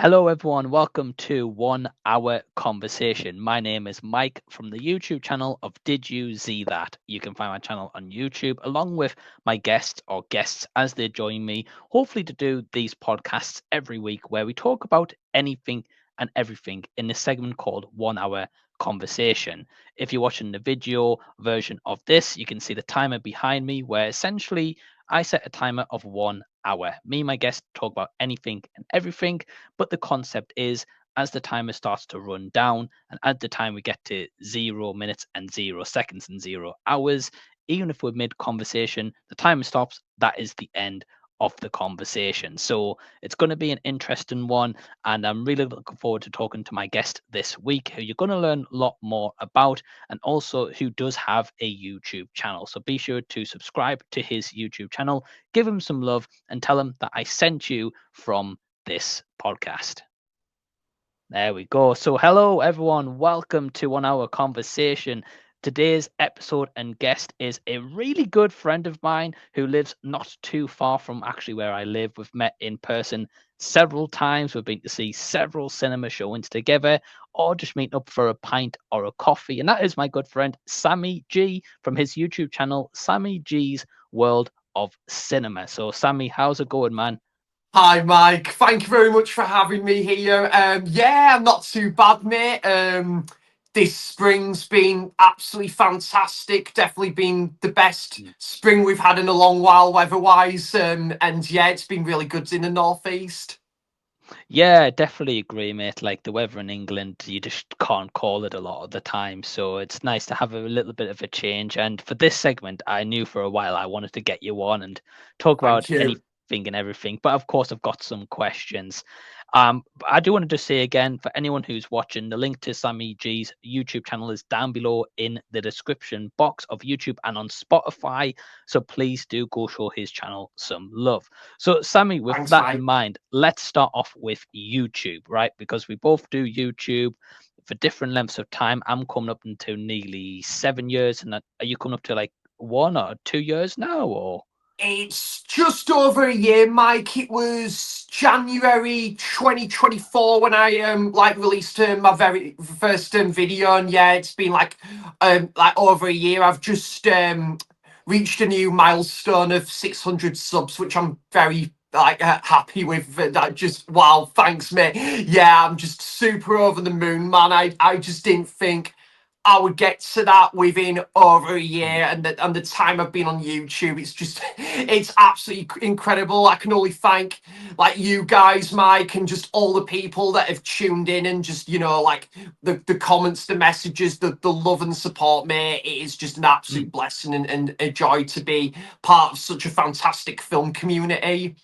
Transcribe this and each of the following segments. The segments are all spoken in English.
Hello, everyone. Welcome to 1 Hour Conversation. My name is Mike from the YouTube channel of Did You See That? You can find my channel on YouTube along with my guests or guests as they join me, hopefully, to do these podcasts every week where we talk about anything and everything in this segment called 1 Hour Conversation. If you're watching the video version of this, you can see the timer behind me where essentially I set a timer of 1 hour. Me and my guests talk about anything and everything, but the concept is as the timer starts to run down and at the time we get to 0 minutes and 0 seconds and 0 hours, even if we're mid conversation, the timer stops. That is the end of the conversation. So it's going to be an interesting one. And I'm really looking forward to talking to my guest this week, who you're going to learn a lot more about, and also who does have a YouTube channel. So be sure to subscribe to his YouTube channel, give him some love, and tell him that I sent you from this podcast. There we go. So, hello everyone. Welcome to 1 Hour Conversation. Today's episode and guest is a really good friend of mine who lives not too far from actually where I live. We've met in person several times. We've been to see several cinema showings together or just meeting up for a pint or a coffee. And that is my good friend Sammy G from his YouTube channel, Sammy G's World of Cinema. So, Sammy, how's it going, man? Hi, Mike. Thank you very much for having me here. Yeah, I'm not too bad, mate. This spring's been absolutely fantastic. Definitely been the best spring we've had in a long while, weather-wise. And yeah, it's been really good in the northeast. Yeah, definitely agree, mate. Like the weather in England, you just can't call it a lot of the time. So it's nice to have a little bit of a change. And for this segment, I knew for a while I wanted to get you on and talk about Thank you. anything and everything. But of course, I've got some questions. But I do want to just say again, for anyone who's watching, the link to Sammy G's YouTube channel is down below in the description box of YouTube and on Spotify. So please do go show his channel some love. So, Sammy, with Thanks, that in Mike. mind, let's start off with YouTube, right? Because we both do YouTube for different lengths of time. I'm coming up into nearly 7 years, and are you coming up to like 1 or 2 years now, or? It's just over a year, Mike. It was January 2024 when I released my very first video, and yeah, it's been like over a year. I've just reached a new milestone of 600 subs, which I'm very happy with. That just wow, thanks, mate. Yeah, I'm just super over the moon, man. I just didn't think I would get to that within over a year, and the time I've been on YouTube, it's absolutely incredible. I can only thank like you guys, Mike, and just all the people that have tuned in and just like the comments, the messages, the love and support, mate. It is just an absolute blessing and a joy to be part of such a fantastic film community.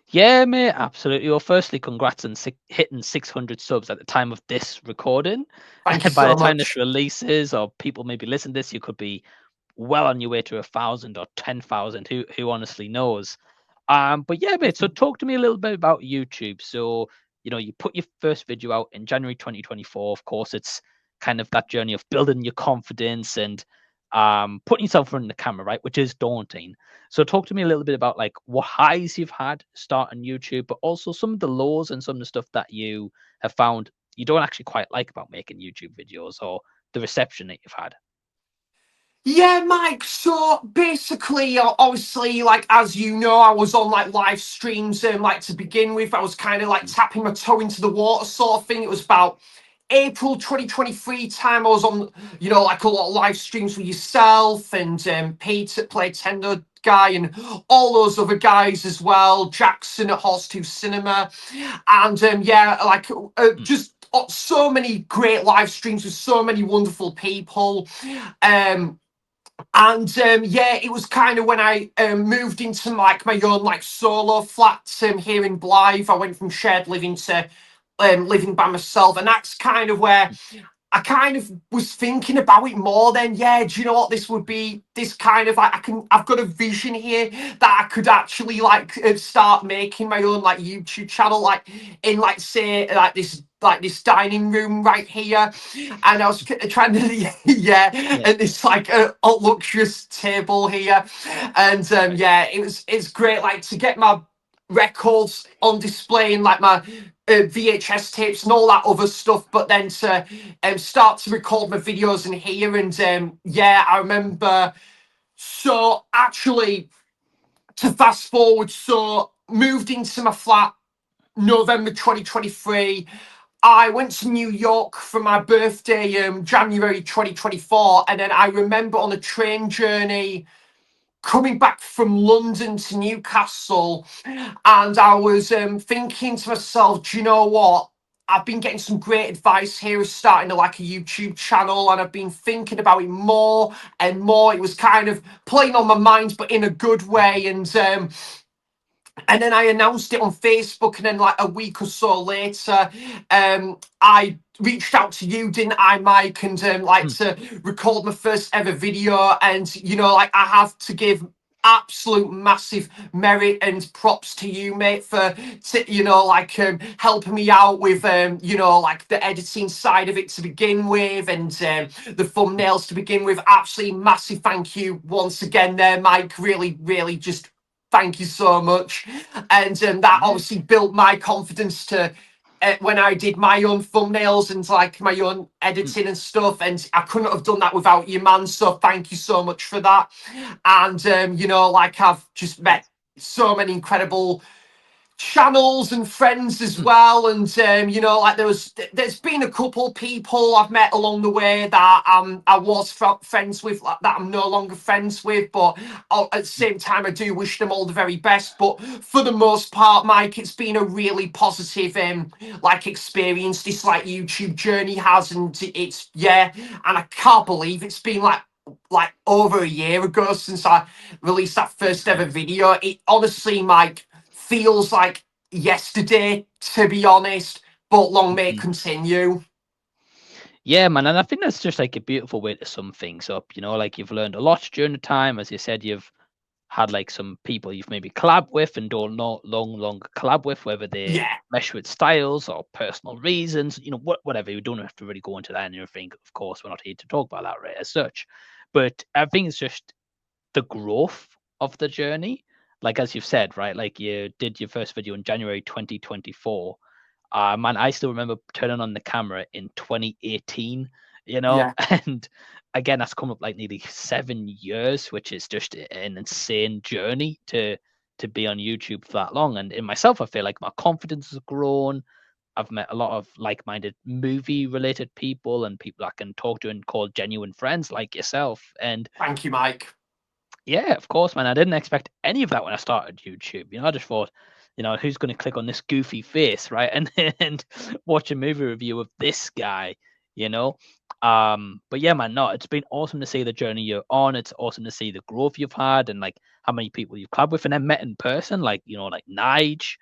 Yeah, mate, absolutely. Well, firstly, congrats on hitting 600 subs at the time of this recording. Thank you By the so time this much. releases, or people maybe listen to this, you could be well on your way to 1,000 or 10,000. Who honestly knows? But yeah, mate. So talk to me a little bit about YouTube. So you put your first video out in January 2024. Of course, it's kind of that journey of building your confidence and putting yourself in front of the camera, right? Which is daunting. So talk to me a little bit about like what highs you've had starting YouTube, but also some of the lows and some of the stuff that you have found you don't actually quite like about making YouTube videos or the reception that you've had. Yeah, Mike. So basically, obviously, like as you know, I was on like live streams. Like to begin with, I was kind of like tapping my toe into the water, sort of thing. It was about April 2023 time. I was on, like a lot of live streams with yourself and Peter, Play Tender guy, and all those other guys as well. Jackson at Horse 2 Cinema, and yeah, like just so many great live streams with so many wonderful people. Um, and yeah, it was kind of when I moved into like my own like solo flat here in Blythe. I went from shared living to living by myself, and that's kind of where I kind of was thinking about it more then. Yeah, do you know what this would be? This kind of like I've got a vision here that I could actually like start making my own like YouTube channel, like in like say like this dining room right here, and I was trying to yeah, Yeah. and it's like a luxurious table here, and Right. yeah, it's great like to get my records on display and like my VHS tapes and all that other stuff, but then to start to record my videos in here. And yeah, I remember. So actually, to fast forward, so moved into my flat November 2023. I went to New York for my birthday, January 2024, and then I remember on a train journey coming back from London to Newcastle, and I was thinking to myself, do you know what? I've been getting some great advice here of starting like a YouTube channel, and I've been thinking about it more and more. It was kind of playing on my mind, but in a good way. And then I announced it on Facebook, and then like a week or so later, I reached out to you, didn't I, Mike, and like Mm, to record my first ever video. And you know, like I have to give absolute massive merit and props to you, mate, for you know, like helping me out with you know, like the editing side of it to begin with, and the mm, thumbnails to begin with. Absolutely massive thank you once again there, Mike. Really, really just thank you so much. And that yeah. obviously built my confidence to when I did my own thumbnails and like my own Mm, editing and stuff. And I couldn't have done that without you, man. So thank you so much for that. And you know, like I've just met so many incredible channels and friends as mm, well. And you know, like there's been a couple people I've met along the way that I was friends with, like, that I'm no longer friends with, but at the mm, same time I do wish them all the very best. But for the most part, Mike, it's been a really positive like experience this like YouTube journey has. And it's, yeah, and I can't believe it's been like over a year ago since I released that first yeah. ever video. It honestly, Mike, feels like yesterday, to be honest, but long may it Mhm. continue. Yeah, man, and I think that's just like a beautiful way to sum things up. You know, like you've learned a lot during the time, as you said, you've had like some people you've maybe collab with and don't know long longer collab with, whether they Yeah, mesh with styles or personal reasons, you know, whatever. You don't have to really go into that and everything. Of course, we're not here to talk about that, right, as such. But I think it's just the growth of the journey. Like as you've said, right? Like you did your first video in January 2024. Man, I still remember turning on the camera in 2018, you know, yeah. and again, that's come up like nearly 7 years, which is just an insane journey to be on YouTube for that long. And in myself, I feel like my confidence has grown. I've met a lot of like-minded movie-related people and people I can talk to and call genuine friends like yourself. And Thank you, Mike. yeah, of course, man. I didn't expect any of that when I started YouTube. You know, I just thought, you know, who's going to click on this goofy face, right? And watch a movie review of this guy, you know. But yeah, man, no, it's been awesome to see the journey you're on. It's awesome to see the growth you've had and like how many people you've collabed with and then met in person, like you know, like Nige,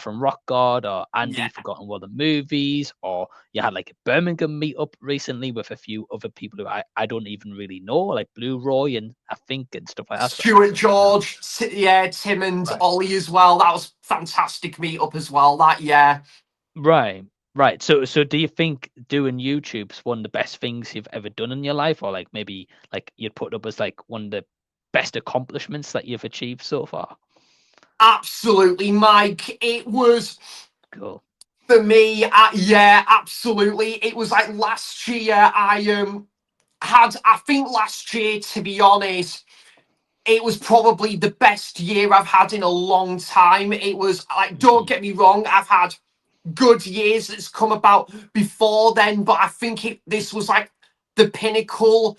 from Rock God, or Andy Yeah. Forgotten World of Movies, or you had like a Birmingham meetup recently with a few other people who I don't even really know, like Blue Roy and I think and stuff like that. So, Stuart you know, George, yeah, Tim and right, Ollie as well. That was fantastic meetup as well. That, yeah. right, right. So do you think doing YouTube's one of the best things you've ever done in your life, or like maybe like you'd put it up as like one of the best accomplishments that you've achieved so far? Absolutely, Mike. It was Cool. for me. Yeah, absolutely. It was like last year. I think last year, to be honest, it was probably the best year I've had in a long time. It was like, don't Mhm. get me wrong, I've had good years that's come about before then, but I think this was like the pinnacle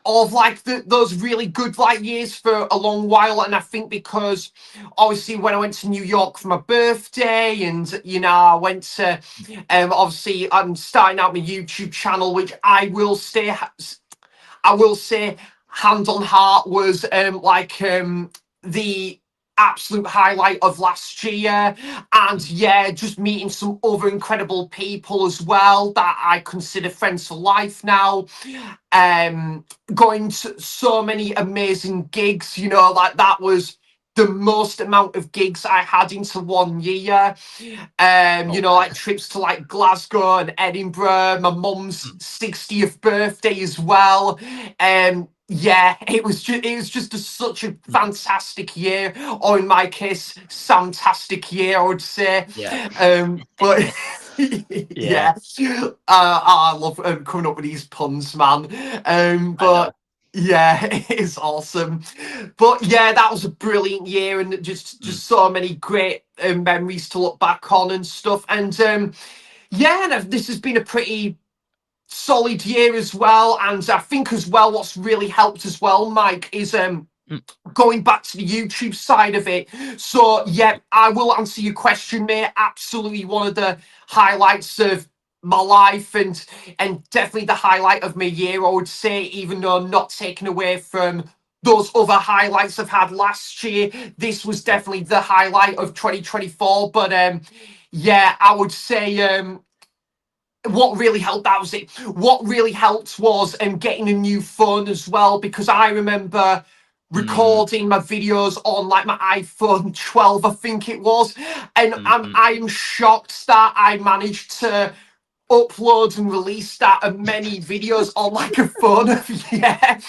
of like those really good like years for a long while. And I think because obviously when I went to New York for my birthday, and you know, I went to obviously I'm starting out my YouTube channel, which I will say, hand on heart, was the absolute highlight of last year. And Mm. yeah, just meeting some other incredible people as well that I consider friends for life now. Um, Going to so many amazing gigs, you know, like that was the most amount of gigs I had into one year. You know, Okay. like trips to like Glasgow and Edinburgh, my mum's Mm. 60th birthday as well. yeah, it was just such a Mm. fantastic year, or in my case, fantastic year, I would say. Yeah. But Yeah, yeah, I love coming up with these puns, man. I know. But yeah, it's awesome. But yeah, that was a brilliant year, and just Mm, just so many great memories to look back on and stuff. And yeah, and this has been a pretty solid year as well. And I think as well, what's really helped as well, Mike, is mm, going back to the YouTube side of it. So yeah, I will answer your question, mate. Absolutely one of the highlights of my life, and definitely the highlight of my year, I would say, even though not taken away from those other highlights I've had last year. This was yeah. definitely the highlight of 2024. But yeah, I would say what really helped, that was it, what really helped was getting a new phone as well, because I remember Mm, recording my videos on like my iPhone 12, I think it was, and mhm. I'm shocked that I managed to upload and release that many videos on like a phone of yeah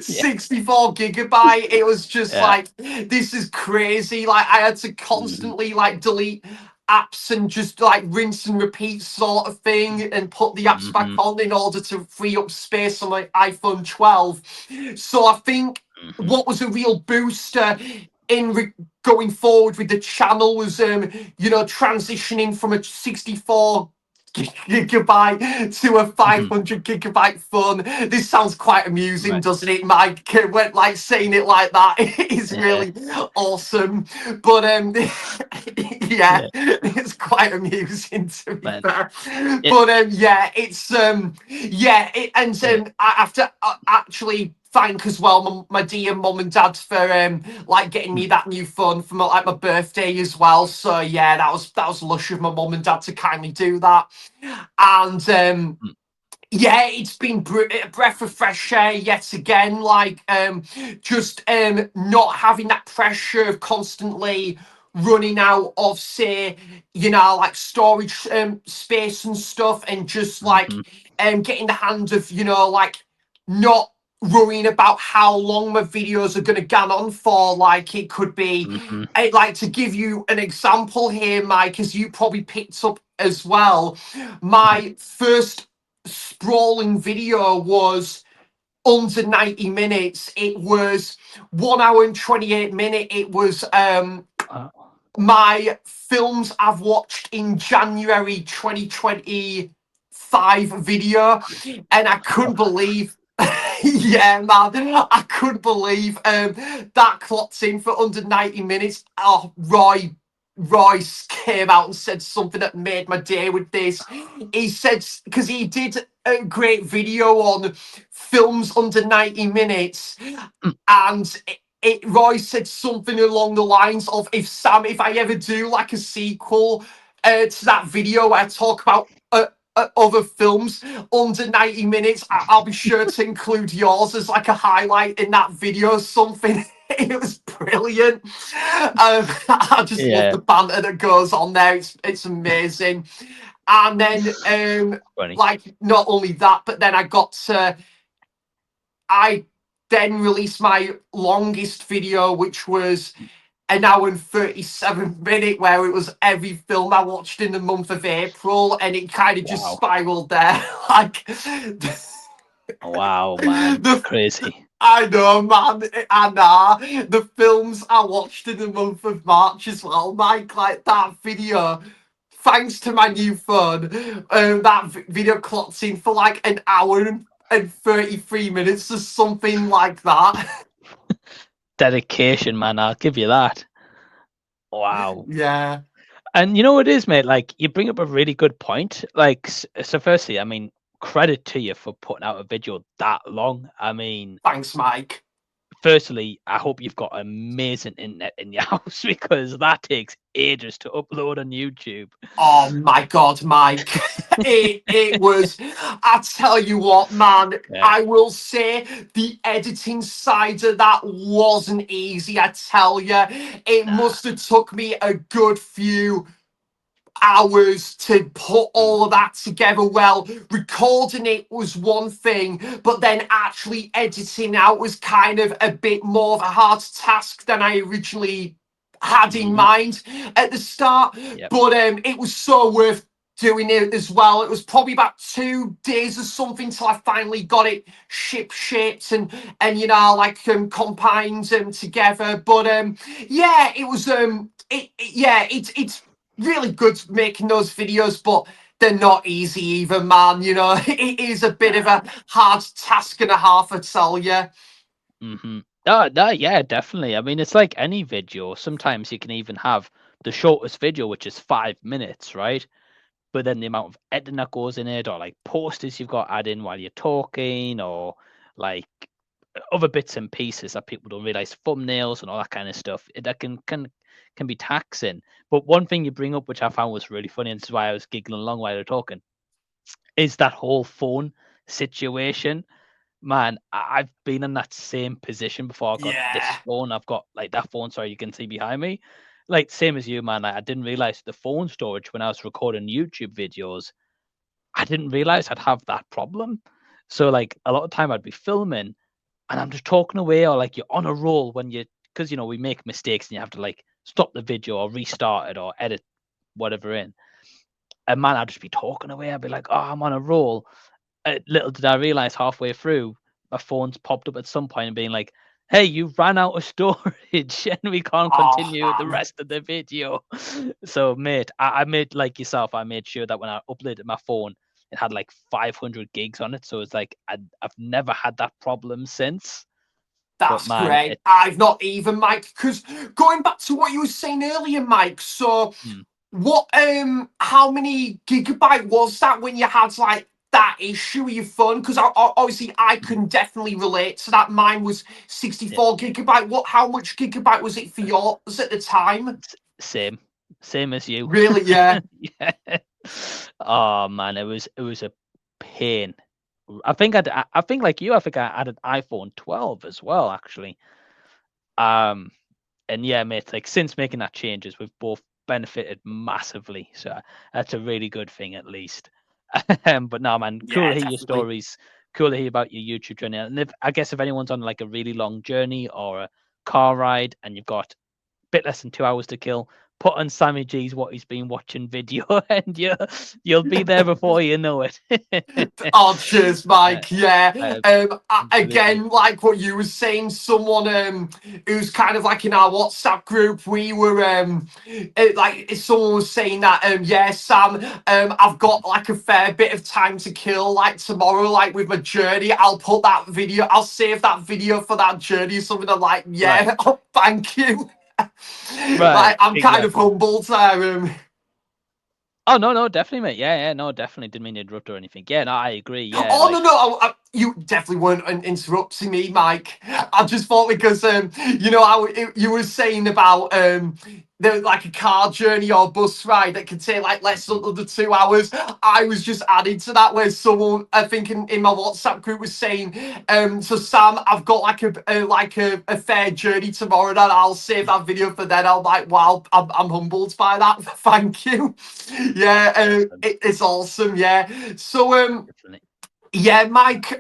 Yeah, 64 gigabyte. It was just yeah. like, this is crazy. Like I had to Mhm, constantly like delete apps and just like rinse and repeat sort of thing, and put the apps back mhm, on in order to free up space on my iPhone 12. So I think mhm, what was a real booster in going forward with the channel was transitioning from a 64 gigabyte to a mhm. 500 gigabyte phone. This sounds quite amusing, Right. doesn't it, Mike? When like saying it like that is Yeah, really awesome. But yeah, yeah, it's quite amusing to be man. fair. It, But yeah, it's yeah, and yeah. I have to actually thank as well my dear mum and dad for like getting Mm, me that new phone for like my birthday as well. So yeah, that was lush of my mum and dad to kindly do that. And mm, yeah, it's been a breath of fresh air yet again. Like just not having that pressure of constantly running out of, say, like storage space and stuff, and just like mhm, getting the hand of, like not worrying about how long my videos are going to go on for. Like it could be mhm. like, to give you an example here, Mike, as you probably picked up as well, my first sprawling video was under 90 minutes. It was 1 hour and 28 minutes. It was Wow. my films I've watched in January 2025 video, and I couldn't believe yeah, man, I couldn't believe that clocked in for under 90 minutes. Oh, Royce came out and said something that made my day with this. He said, because he did a great video on films under 90 minutes, Mm, and Roy said something along the lines of, if I ever do like a sequel to that video where I talk about other films under 90 minutes, I'll be sure to include yours as like a highlight in that video or something. It was brilliant. I just love yeah, the banter that goes on there. It's amazing. And then funny. like not only that, but then I then released my longest video, which was 1 hour and 37 minutes, where it was every film I watched in the month of April, and it kind of just Wow. spiraled there. Like the, Wow, man. the Crazy. I know, man, and the films I watched in the month of March as well, Mike. Like that video, thanks to my new phone, that video clocked in for like 1 hour and 33 minutes or something like that. Dedication, man. I'll give you that. Wow. Yeah, And you know what it is, mate? Like, you bring up a really good point. Like, so firstly, I mean, credit to you for putting out a video that long. I mean, thanks, Mike. firstly, I hope you've got amazing internet in your house because that takes ages to upload on YouTube. Oh my God, Mike. It was, I tell you what, man, Yeah. I will say the editing side of that wasn't easy, I tell you. It Nah. must have took me a good few hours to put all of Mhm. that together. Well, recording it was one thing, but then actually editing out was kind of a bit more of a hard task than I originally had in Mhm. mind at the start. Yep. But it was so worth doing it as well. It was probably about 2 days or something till I finally got it shaped and like combined together. But yeah, it was yeah, it's really good making those videos, but they're not easy either, man. It is a bit of Nah. a hard task and a half, I tell you. Mhm. No, no, yeah, definitely. I mean, it's like any video. Sometimes you can even have the shortest video, which is 5 minutes, right? But then the amount of editing that goes in it, or like posters you've got to add in while you're talking, or like other bits and pieces that people don't realize, thumbnails and all that kind of stuff, that can be taxing. But one thing you bring up, which I found was really funny, and this is why I was giggling along while you're talking, is that whole phone situation. Man, I've been in that same position before I got Yeah, this phone. I've got like that phone, sorry, you can see behind me. Like same as you, man. Like, I didn't realize the phone storage when I was recording YouTube videos. I didn't realize I'd have that problem. So like a lot of time I'd be filming and I'm just talking away, or like you're on a roll when because we make mistakes and you have to like stop the video or restart it or edit whatever in. And man, I'd just be talking away. I'd be like, oh, I'm on a roll. Little did I realize halfway through, my phone's popped up at some point and being like, "Hey, you ran out of storage and we can't oh continue the man, rest of the video." So, mate, I made like yourself. I made sure that when I uploaded my phone, it had like 500 gigs on it. So it's like I've never had that problem since. But that's man, great. I've not even, Mike, because going back to what you were saying earlier, Mike. So mm, what how many gigabyte was that when you had like that issue with your phone? Because obviously I mhm, can definitely relate to that. Mine was yeah, 64 gigabyte. How much gigabyte was it for yours at the time? same, same as you. Really? Yeah. Yeah. Oh man, it was a pain. I think like you, I think I had an iPhone 12 as well, actually. Um, and yeah, mate, like since making that changes, we've both benefited massively. So that's a really good thing, at least. But no, man, cool Yeah, to hear your definitely. stories. Cool to hear about your YouTube journey. And I guess if anyone's on like a really long journey or a car ride, and you've got bit less than 2 hours to kill. Put on Sammy G's what he's been watching video, and you'll be there before you know it. Oh, cheers, uh, Mike. Yeah. Absolutely. Again, like what you were saying, someone who's kind of like in our WhatsApp group, we were like someone was saying that yeah, Sam, I've got like a fair bit of time to kill, like tomorrow, like with my journey. I'll put that video, I'll save that video for that journey or something. I'm like, Right. yeah, oh, thank you. Right. Like I'm kind of Exactly. humbled there. Oh no, no, definitely, mate. Yeah, yeah, no, definitely. Didn't mean to interrupt or anything. Yeah, no, I agree. Yeah, Oh no, like. no, you definitely weren't interrupting me, Mike. I just thought because you were saying about there like a car journey or bus ride that could take like less than Mhm. under 2 hours. I was just adding to that where someone I think in my WhatsApp group was saying, so Sam, I've got like a fair journey tomorrow and I'll save that video for then. I'm like, wow, I'm humbled by that. Thank you. That's Yeah, awesome. it's awesome. Yeah. So Definitely. yeah, Mike.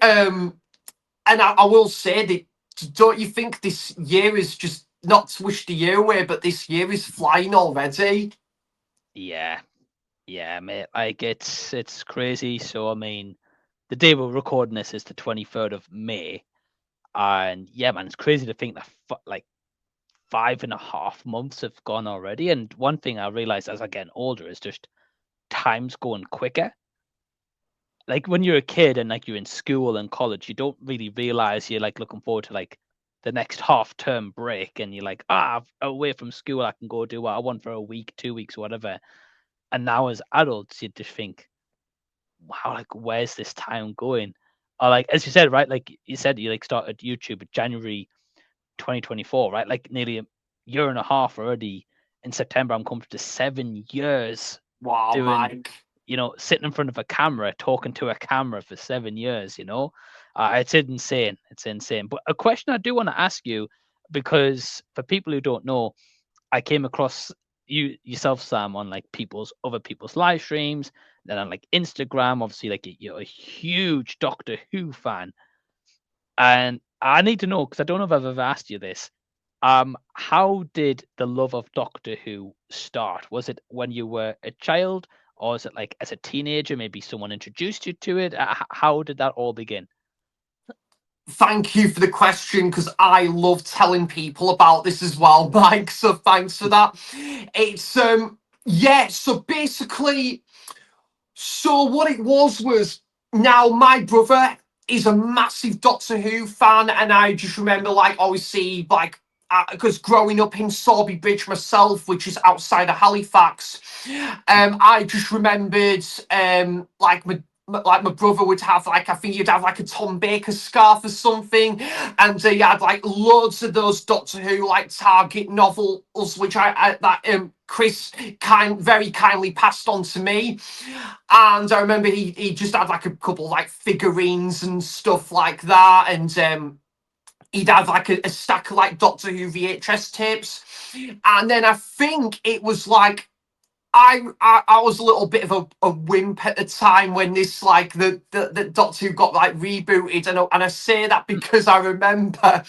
And I will say that don't you think this year is just not to wish the year away, but this year is Mhm. flying already? Yeah, yeah, mate. Like it's crazy. So I mean, the day we're recording this is the 23rd of May. And yeah, man, it's crazy to think that like 5.5 months have gone already. And one thing I realized as I get older is just time's going quicker. Like when you're a kid and like you're in school and college, you don't really realize you're like looking forward to like the next half term break, and you're like, away from school, I can go do what I want for a week, 2 weeks, whatever. And now as adults, you just think, wow, like where's this time going? Or like as you said, right? Like you said, you like started YouTube in January 2024, right? Like nearly a year and a half already. In September, I'm coming to 7 years Wow, doing, Mike. sitting in front of a camera, talking to a camera for 7 years. It's insane. It's insane. But a question I do want to ask you, because for people who don't know, I came across you yourself, Sam, on like other people's live streams, then on like Instagram. Obviously, like you're a huge Doctor Who fan, and I need to know because I don't know if I've ever asked you this. How did the love of Doctor Who start? Was it when you were a child, or is it like as a teenager? Maybe someone introduced you to it. How did that all begin? Thank you for the question, because I love telling people about this as well, Mike. So thanks for that. It's yeah, so basically, so what it was now my brother is a massive Doctor Who fan, and I just remember like obviously like because growing up in Sorby Bridge myself, which is outside of Halifax, I just remembered like my brother would have like I think he'd have like a Tom Baker scarf or something, and he had like loads of those Doctor Who like Target novels, which I that Chris very kindly passed on to me. And I remember he just had like a couple like figurines and stuff like that, and he'd have like a stack of like Doctor Who VHS tapes. And then I think it was like I was a little bit of a wimp at the time when this like the Doctor Who got like rebooted, and I say that because I remember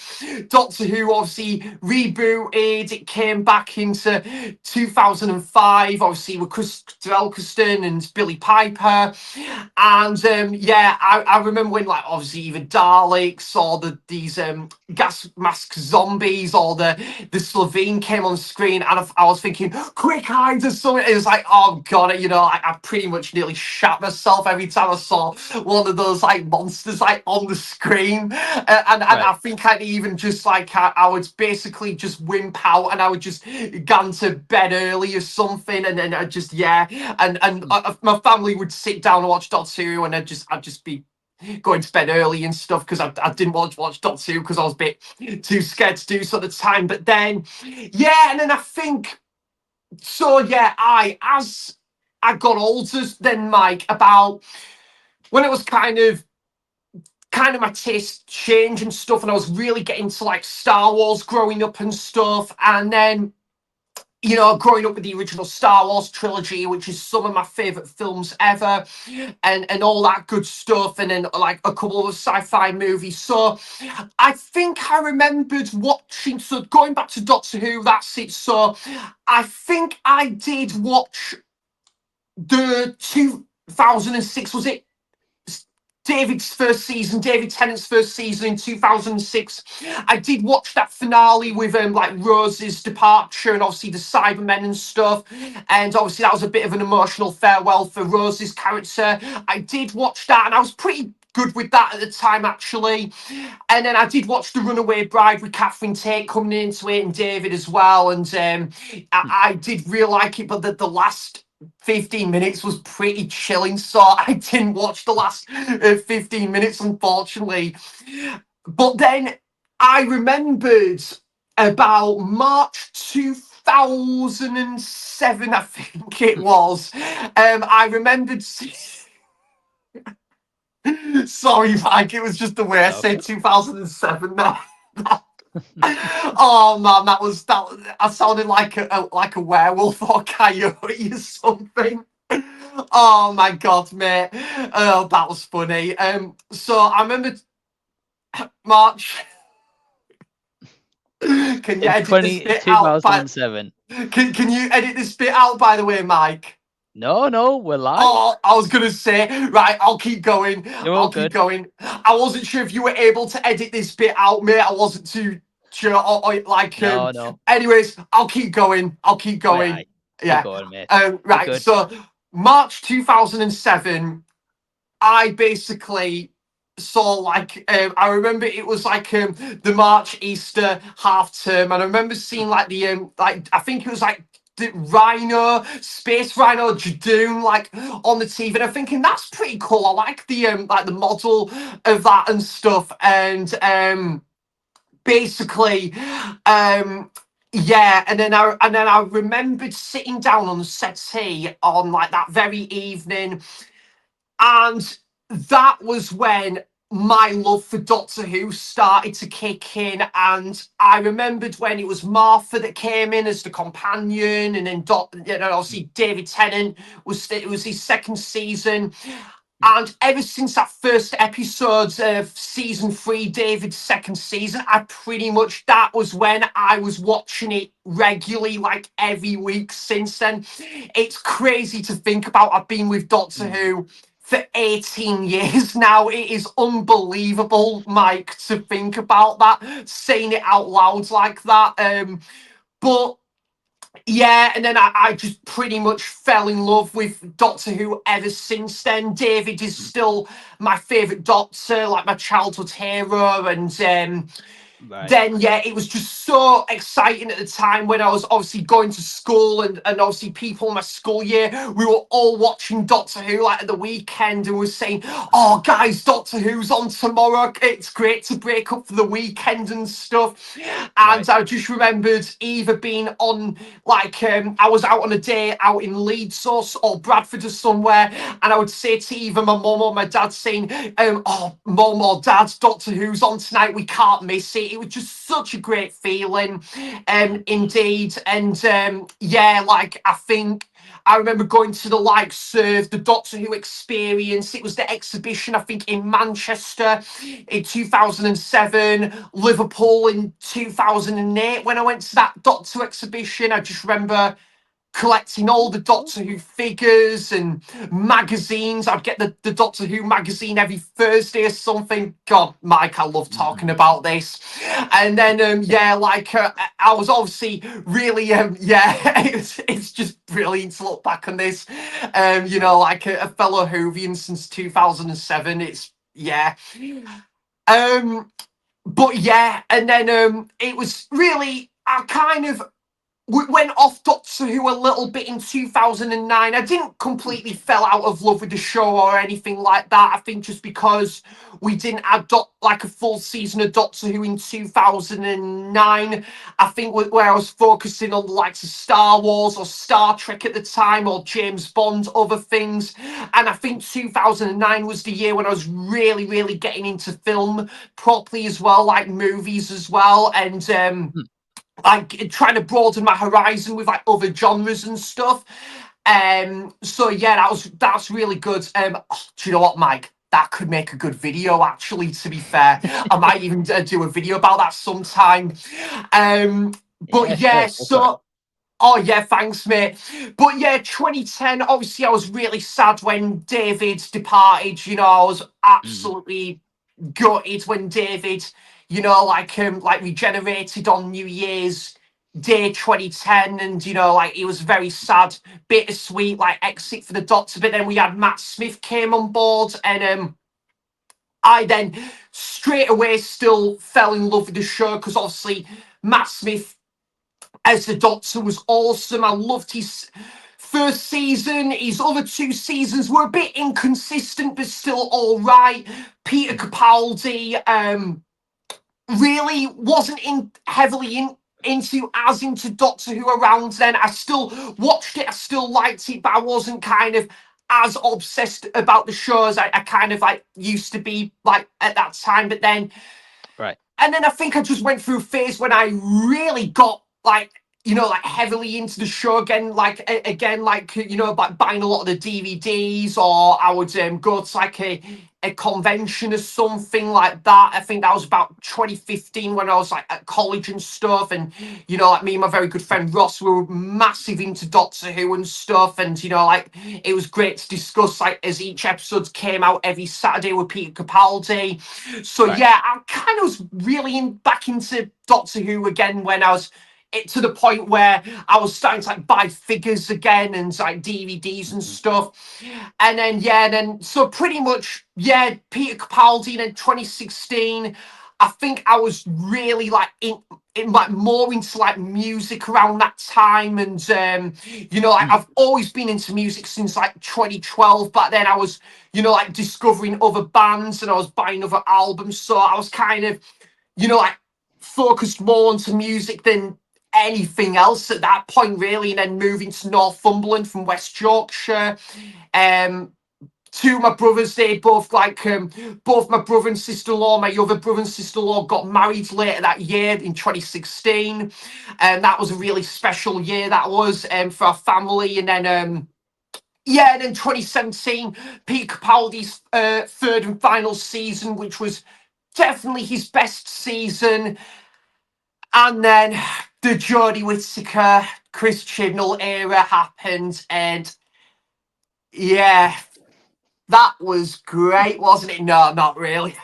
Doctor Who obviously rebooted. It came back into 2005, obviously with Christopher Eccleston and Billy Piper, and yeah, I remember when like obviously either Daleks or these gas mask zombies or the Slovene came on screen, and I was thinking quick eyes or something. It was like, oh god, you know, I pretty much nearly shat myself every time I saw one of those like monsters like on the screen, and Right. I think I'd even just like I would basically just wimp out, and I would just gone to bed early or something, and then I just yeah, and Mm. my family would sit down and watch Doctor Who, and I'd just be going to bed early and stuff because I didn't want to watch Doctor Who because I was a bit too scared to do so at the time. But then, yeah, and then I think so. Yeah, as I got older, then Mike, about when it was kind of my taste change and stuff, and I was really getting to like Star Wars growing up and stuff, and then you know, growing up with the original Star Wars trilogy, which is some of my favorite films ever, and all that good stuff, and then like a couple of sci-fi movies. So I think I remembered watching. So going back to Doctor Who, that's it. So I think I did watch the 2006. Was it David's first season, David Tennant's first season in 2006. I did watch that finale with like Rose's departure and obviously the Cybermen and stuff. And obviously that was a bit of an emotional farewell for Rose's character. I did watch that, and I was pretty good with that at the time actually. And then I did watch The Runaway Bride with Catherine Tate coming into it, and David as well. And I did really like it, but the last 15 minutes was pretty chilling, so I didn't watch the last 15 minutes, unfortunately. But then I remembered about March 2007, I think it was. I remembered. Sorry, Mike, it was just the way I Okay. said 2007. Oh man, that. I sounded like a werewolf or coyote or something. Oh my god, mate. Oh, that was funny. So I remember March. Can you In edit this 20, bit out? 2007. Can you edit this bit out? By the way, Mike. No, no, we're live. Oh, I was gonna say, right, I'll keep going. You're all I'll keep good. going. I wasn't sure if you were able to edit this bit out, mate. I wasn't too sure. Or, like, No, no. anyways, I'll keep going. I'll keep Aye, going. aye. Keep Yeah. going, mate. You're Right. good. So March 2007, I basically saw like I remember it was like the March Easter half term, and I remember seeing like the like I think it was like the Rhino, Space Rhino Jadoon like on the TV, and I'm thinking that's pretty cool. I like the model of that and stuff, and basically yeah, and then I remembered sitting down on the settee on like that very evening, and that was when my love for Doctor Who started to kick in, and I remembered when it was Martha that came in as the companion, and then obviously David Tennant it was his second season, and ever since that first episode of season 3, David's second season, that was when I was watching it regularly, like every week since then. It's crazy to think about. I've been with Doctor Mm. Who for 18 years now. It is unbelievable, Mike, to think about that, saying it out loud like that. But yeah, and then I just pretty much fell in love with Doctor Who ever since then. David is Mm. still my favourite Doctor, like my childhood hero, and Right. then yeah, it was just so exciting at the time when I was obviously going to school, and obviously people in my school year, we were all watching Doctor Who like at the weekend, and was saying, oh guys, Doctor Who's on tomorrow, it's great to break up for the weekend and stuff. Right. And I just remembered either being on, like, I was out on a day out in Leeds or Bradford or somewhere, and I would say to either my mum or my dad saying, oh, mum or dad, Doctor Who's on tonight, we can't miss it. It was just such a great feeling, indeed. And yeah, like, I think I remember going to the likes of the Doctor Who experience. It was the exhibition, I think, in Manchester in 2007, Liverpool in 2008. When I went to that Doctor exhibition, I just remember collecting all the Doctor Who figures and magazines. I'd get the Doctor Who magazine every Thursday or something. God, Mike, I love talking Mhm. about this. And then, yeah, like, I was obviously really, yeah, it's just brilliant to look back on this. You Right. know, like a fellow Whovian since 2007. It's, yeah. Um, but yeah, and then it was really, I kind of went off Doctor Who a little bit in 2009. I didn't Mm. completely fell out of love with the show or anything like that. I think just because we didn't have like a full season of Doctor Who in 2009. I think where I was focusing on the likes of Star Wars or Star Trek at the time, or James Bond, other things. And I think 2009 was the year when I was really, really getting into film properly as well, like movies as well. And Mm. like trying to broaden my horizon with like other genres and stuff. So yeah, that's really good. Oh, do you know what, Mike? That could make a good video, actually. To be fair, I might even do a video about that sometime. Um, Yeah, but sure. yeah, Go for it. so oh yeah, thanks, mate. But yeah, 2010. Obviously, I was really sad when David departed. You know, I was Mm. absolutely gutted when David, you know, like regenerated on New Year's Day 2010, and you know, like it was very sad, bittersweet, like exit for the Doctor. But then we had Matt Smith came on board, and I then straight away still fell in love with the show because obviously Matt Smith as the Doctor was awesome. I loved his first season. His other two seasons were a bit inconsistent, but still all right. Peter Mm. Capaldi, really wasn't heavily into Doctor Who around then. I still watched it, I still liked it, but I wasn't kind of as obsessed about the show as I kind of like used to be like at that time. But then Right. and then I think I just went through a phase when I really got like, you know, like heavily into the show again, like again, like, you know, like buying a lot of the DVDs, or I would go to like a convention or something like that. I think that was about 2015 when I was like at college and stuff. And, you know, like me and my very good friend Ross, we were massive into Doctor Who and stuff. And, you know, like it was great to discuss like as each episode came out every Saturday with Peter Capaldi. So Right. yeah, I kind of was really back into Doctor Who again when I was to the point where I was starting to like buy figures again and like DVDs and Mhm. stuff. And then yeah, and then so pretty much yeah, Peter Capaldi. And then 2016, I think I was really like in like more into like music around that time. And you know, like Mm. I've always been into music since like 2012, but then I was, you know, like discovering other bands, and I was buying other albums. So I was kind of, you know, like focused more onto music than anything else at that point, really. And then moving to Northumberland from West Yorkshire. Um, two of my brothers, they both like both my brother and sister-in-law, my other brother and sister-in-law got married later that year in 2016, and that was a really special year, that was, for our family. And then yeah, and then 2017, Pete Capaldi's third and final season, which was definitely his best season. And then the Jodie Whittaker, Chris Chibnall era happened, and yeah, that was great, wasn't it? No, not really.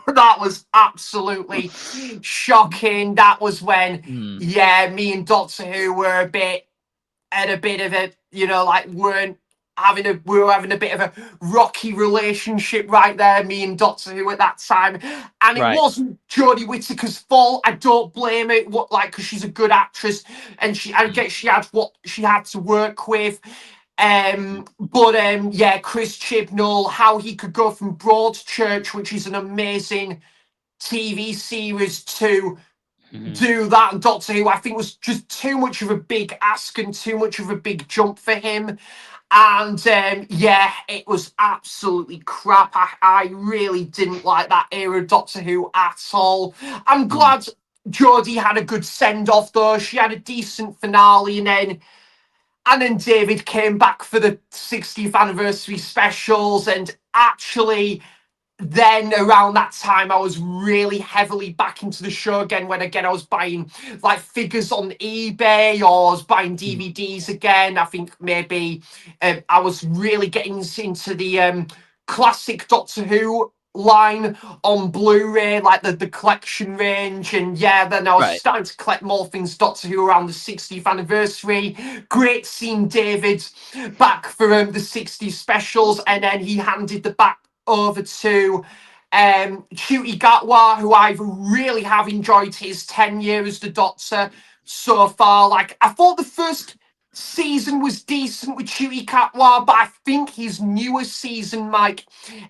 That was absolutely shocking. That was when, Mm. yeah, me and Doctor Who were a bit at a bit of a, you know, like we were having a bit of a rocky relationship right there, me and Doctor Who at that time. And it Right. wasn't Jodie Whittaker's fault. I don't blame it. What, like, because she's a good actress, and I Mm. guess she had what she had to work with. Mm. But yeah, Chris Chibnall, how he could go from Broadchurch, which is an amazing TV series, to Mhm. do that and Doctor Who, I think was just too much of a big ask and too much of a big jump for him. And yeah, it was absolutely crap. I really didn't like that era of Doctor Who at all. I'm Mm. glad Jodie had a good send off though. She had a decent finale, and then David came back for the 60th anniversary specials, and actually then around that time I was really heavily back into the show again, when again I was buying like figures on eBay, or I was buying Mm. DVDs again. I think maybe I was really getting into the classic Doctor Who line on Blu-ray, like the collection range. And yeah, then I was Right. starting to collect more things Doctor Who around the 60th anniversary. Great seeing David back for the 60s specials, and then he handed the back over to Ncuti Gatwa, who I really have enjoyed his tenure as the Doctor so far. Like, I thought the first season was decent with Ncuti Gatwa, but I think his newest season, Mike,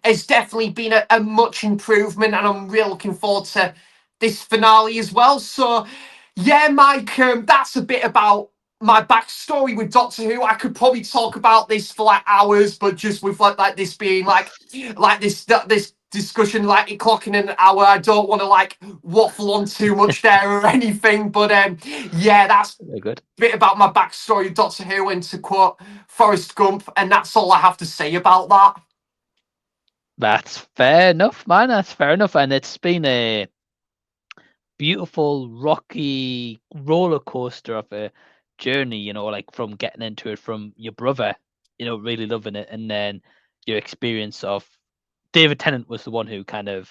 has definitely been a much improvement, and I'm really looking forward to this finale as well. So, yeah, Mike, that's a bit about my backstory with Doctor Who. I could probably talk about this for like hours, but just with like this being like this discussion like it clocking in an hour, I don't want to like waffle on too much there or anything. But yeah, that's Very good. a bit about my backstory with Doctor Who, and to quote Forrest Gump, and that's all I have to say about that. That's fair enough, man. That's fair enough. And it's been a beautiful, rocky roller coaster of a journey, like from getting into it from your brother, really loving it, and then your experience of David Tennant was the one who kind of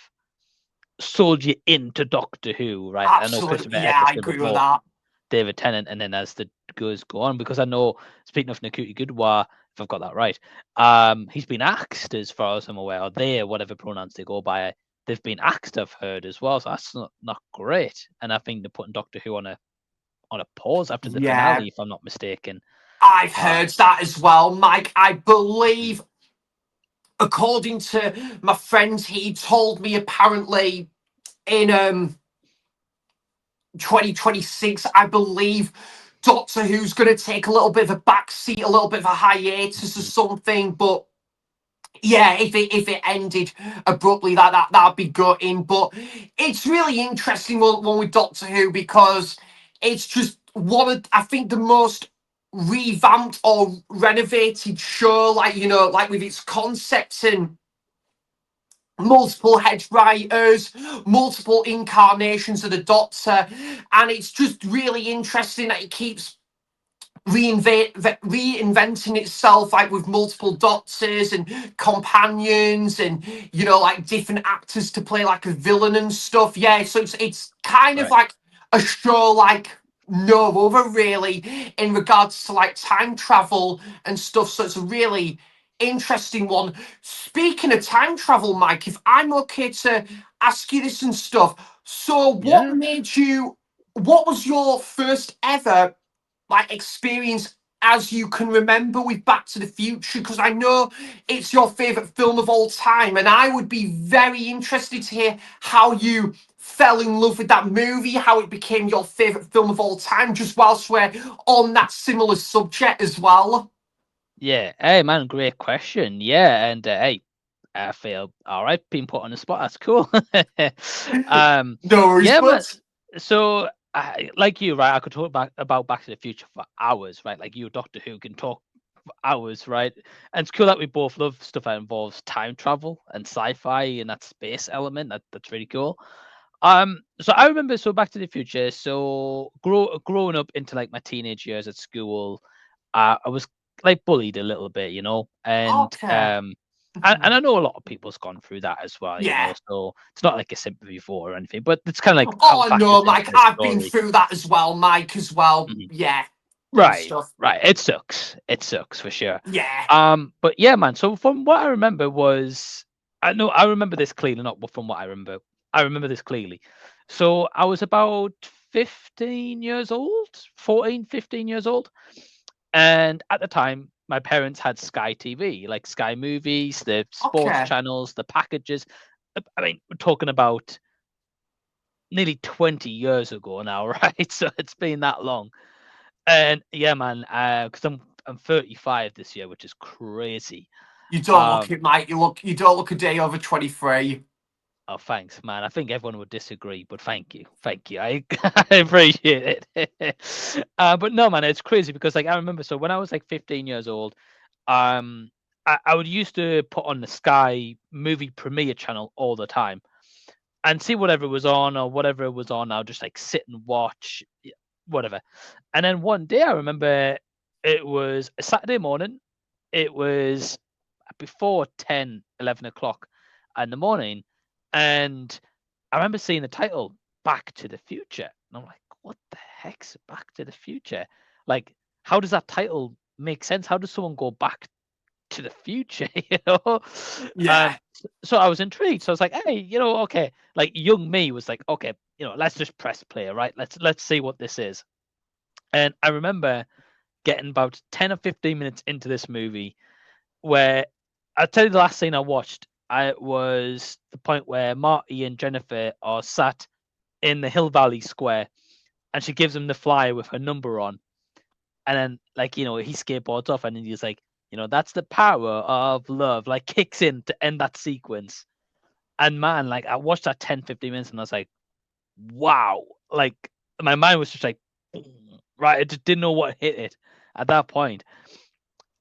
sold you into Doctor Who, right? I know Christopher Absolutely, yeah, I Eccleston agree with before that. David Tennant, and then as the goes go on, because I know, speaking of Ncuti Gatwa, if I've got that right, he's been axed as far as I'm aware, or they, whatever pronouns they go by, they've been axed, I've heard as well. So that's not great. And I think they're putting Doctor Who on a pause after the Yeah, finale, if I'm not mistaken. I've Uh, heard that as well, Mike. I mm, believe, according to my friend, he told me apparently in 2026, I believe Doctor Who's going to take a little bit of a backseat, a little bit of a hiatus or mhm. something. But yeah, if it ended abruptly, that'd be gutting. But it's really interesting one with Doctor Who, because it's just one of, I think, the most revamped or renovated show, like, you know, like with its concepts and multiple head writers, multiple incarnations of the Doctor. And it's just really interesting that it keeps reinventing itself, like with multiple doctors and companions, and you know, like different actors to play like a villain and stuff. Yeah, so it's kind of Right. like a show like no other really, in regards to like time travel and stuff. So it's a really interesting one. Speaking of time travel, Mike, if I'm okay to ask you this and stuff, so Yeah. what was your first ever like experience as you can remember with Back to the Future? Because I know it's your favorite film of all time, and I would be very interested to hear how you fell in love with that movie, how it became your favorite film of all time, just whilst we're on that similar subject as well. Yeah. Hey, man, great question. Yeah, and hey, I feel all right being put on the spot. That's cool. um, No worries, yeah, bud. man. So, like you, right? I could talk about Back to the Future for hours, right? Like you, Doctor Who, can talk for hours, right? And it's cool that we both love stuff that involves time travel and sci-fi and that space element. That's really cool. So I remember, so Back to the Future. So growing up into like my teenage years at school, I was like bullied a little bit, and Okay. and I know a lot of people's gone through that as well, Yeah. so it's not like a sympathy for or anything, but it's kind of like how Oh factors no, into Mike, the I've been story. through that as well, Mike, as well. Mhm. Yeah, and Right, stuff. right. It sucks. It sucks for sure. Yeah. But yeah, man. So from what I remember was, I know I remember this clearly, not from what I remember. I remember this clearly. So I was about 15 years old, 14, 15 years old. And at the time, my parents had Sky TV, like Sky Movies, the sports Okay. channels, the packages. I mean, we're talking about nearly 20 years ago now, right? So it's been that long. And yeah, man, because I'm 35 this year, which is crazy. You don't look Um, it, Mike. You don't look a day over 23. oh, thanks, man. I think everyone would disagree, but thank you. I I appreciate it. But no, man, it's crazy because like I remember, so when I was like 15 years old, um, I would used to put on the Sky movie premiere channel all the time and see whatever was on or whatever was on. I'll just like sit and watch, whatever. And then one day I remember it was a Saturday morning. It was before 10, 11 o'clock in the morning. And I remember seeing the title Back to the Future. And I'm like, what the heck's Back to the Future? Like, how does that title make sense? How does someone go back to the future, Yeah. So I was intrigued. So I was like, hey, okay. Like young me was like, okay, let's just press play, right? Let's see what this is. And I remember getting about 10 or 15 minutes into this movie where I'll tell you the last scene I watched. I was the point where Marty and Jennifer are sat in the Hill Valley Square and she gives him the flyer with her number on. And then, like, he skateboards off and then he's like, that's the power of love, like, kicks in to end that sequence. And man, like, I watched that 10, 15 minutes and I was like, wow. Like, my mind was just like, boom, right? I just didn't know what hit it at that point.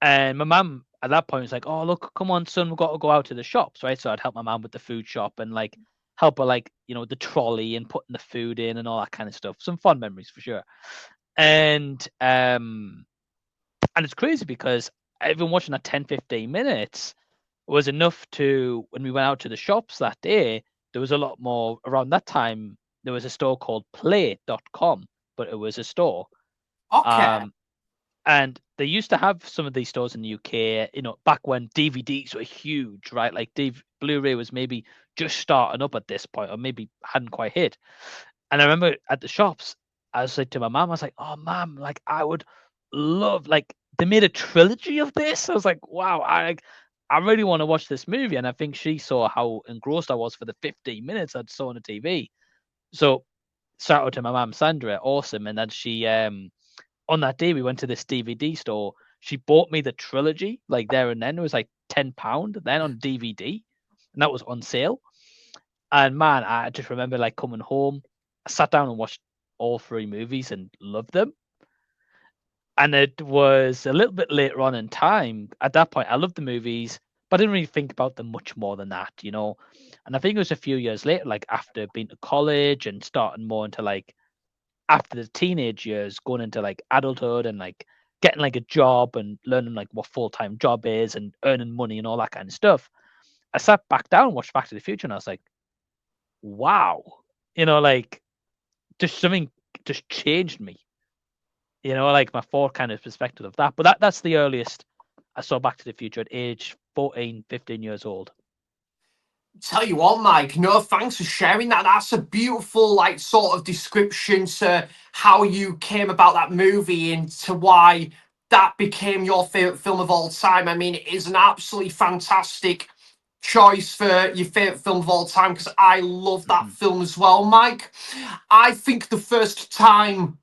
And my mum at that point was like, "Oh, look, come on, son, we've got to go out to the shops, right?" So I'd help my mum with the food shop and like help her, like, the trolley and putting the food in and all that kind of stuff. Some fun memories for sure. And and it's crazy because even watching that 10, 15 minutes was enough to, when we went out to the shops that day, there was a lot more around that time. There was a store called play.com, but it was a store. Okay. Um, and they used to have some of these stores in the UK, back when DVDs were huge, right? Like Blu-ray was maybe just starting up at this point, or maybe hadn't quite hit. And I remember at the shops, I was like to my mom, I was like, "Oh, mom, like I would love, like they made a trilogy of this." I was like, "Wow, I really want to watch this movie." And I think she saw how engrossed I was for the 15 minutes I'd saw on the TV. So shout out to my mom Sandra, awesome. And then she on that day we went to this DVD store. She bought me the trilogy like there and then. It was like £10 then on DVD, and that was on sale. And man, I just remember like coming home, I sat down and watched all three movies and loved them. And it was a little bit later on in time. At that point, I loved the movies, but I didn't really think about them much more than that. And I think it was a few years later, like after being to college and starting more into like after the teenage years, going into like adulthood and like getting like a job and learning like what full time job is and earning money and all that kind of stuff. I sat back down and watched Back to the Future and I was like, wow, like just something just changed me, like my full kind of perspective of that. But that's the earliest I saw Back to the Future at age 14, 15 years old. Tell you what, Mike, no, thanks for sharing that. That's a beautiful, like, sort of description to how you came about that movie and to why that became your favorite film of all time. I mean, it is an absolutely fantastic choice for your favorite film of all time because I love that Mhm. film as well, Mike. I think the first time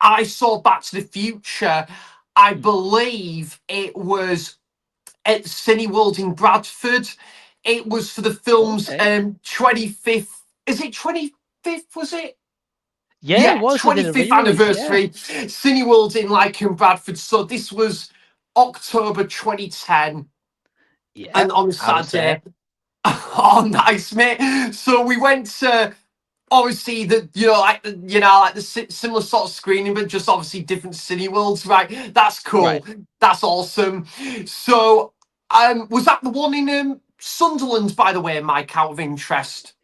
I saw Back to the Future, I Mm. believe it was at Cineworld in Bradford. It was for the film's Okay. 25th. Is it 25th? Was it? Yeah, it Yeah, was. They did a 25th re-release. Yeah. anniversary. Cineworld in like in Bradford. So this was October 2010, Yeah. and on a I was there. Saturday. Oh, nice, mate. So we went to obviously the similar sort of screening, but just obviously different city worlds, right? That's Right. cool. That's awesome. So, was that the one in Sunderland, by the way, Mike? Out of interest.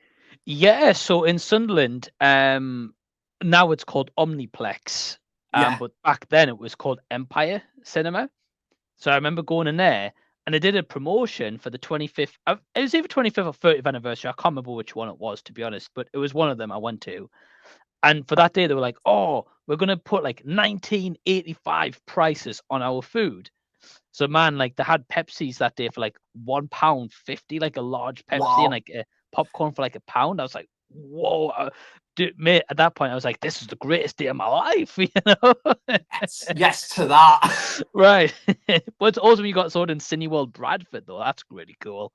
Yeah. So in Sunderland, now it's called Omniplex. Yeah. But back then it was called Empire Cinema. So I remember going in there and they did a promotion for the 25th. It was either 25th or 30th anniversary. I can't remember which one it was, to be honest, but it was one of them I went to. And for that day, they were like, "Oh, we're gonna put like 1985 prices on our food." So man, like they had Pepsis that day for like £1.50, like a large Pepsi, and Wow. like a popcorn for like £1. I was like, "Whoa, dude, mate!" At that point, I was like, "This is the greatest day of my life," you know? Yes. Yes to that. Right. But it's awesome you got sold in Cineworld Bradford, though. That's really cool.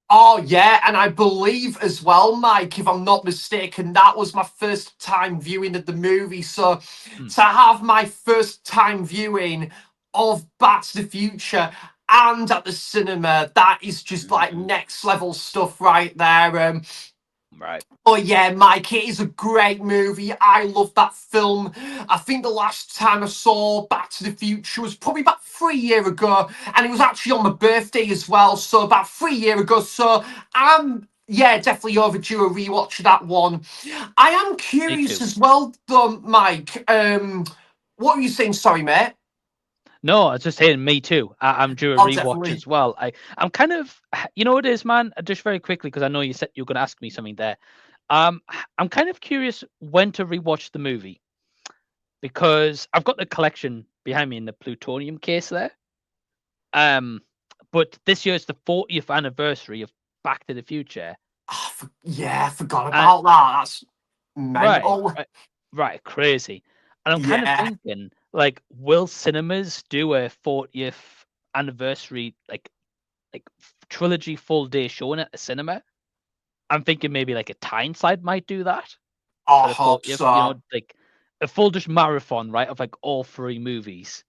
Oh yeah, and I believe as well, Mike, if I'm not mistaken, that was my first time viewing of the movie. So Mm, to have my first time viewing of Back to the Future and at the cinema, that is just like mhm. next level stuff right there. Right. Oh yeah, Mike, it is a great movie. I love that film. I think the last time I saw Back to the Future was probably about 3 years ago, and it was actually on my birthday as well. So about 3 years ago. So I'm yeah, definitely overdue a rewatch of that one. I am Me curious too. as well, though, Mike. What were you saying? Sorry, mate. No, I was just saying me too. I'm due a Oh, rewatch definitely. as well. I'm kind of, you know what it is, man? Just very quickly, because I know you said you were going to ask me something there. I'm kind of curious when to rewatch the movie because I've got the collection behind me in the plutonium case there. Um, but this year is the 40th anniversary of Back to the Future, Oh, yeah, I forgot and about that. That's right, mental. right, right, crazy. And I'm kind of Yeah. thinking, like, will cinemas do a 40th anniversary like trilogy full day showing at a cinema? I'm thinking maybe like a Tyneside might do that I for the hope 40th, you know, so. like a full just marathon, right, of like all three movies.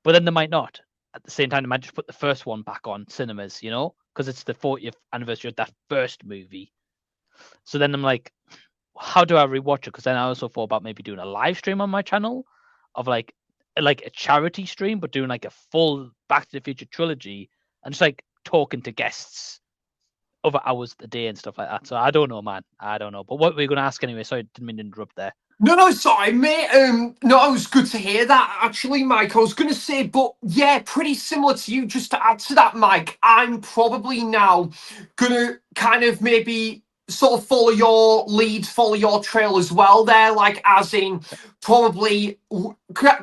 But then they might not. At the same time, they might just put the first one back on cinemas, you know, because it's the 40th anniversary of that first movie. So then I'm like, how do I rewatch it? Because then I also thought about maybe doing a live stream on my channel of like a charity stream, but doing like a full Back to the Future trilogy and just like talking to guests other hours of the day and stuff like that. So I don't know, man. I don't know. But what were you going to ask anyway? Sorry, didn't mean to interrupt there. No, no, sorry, mate. No, it was good to hear that, actually, Mike. I was going to say, but yeah, pretty similar to you. Just to add to that, Mike, I'm probably now going to kind of maybe sort of follow your lead, follow your trail as well there, like as in probably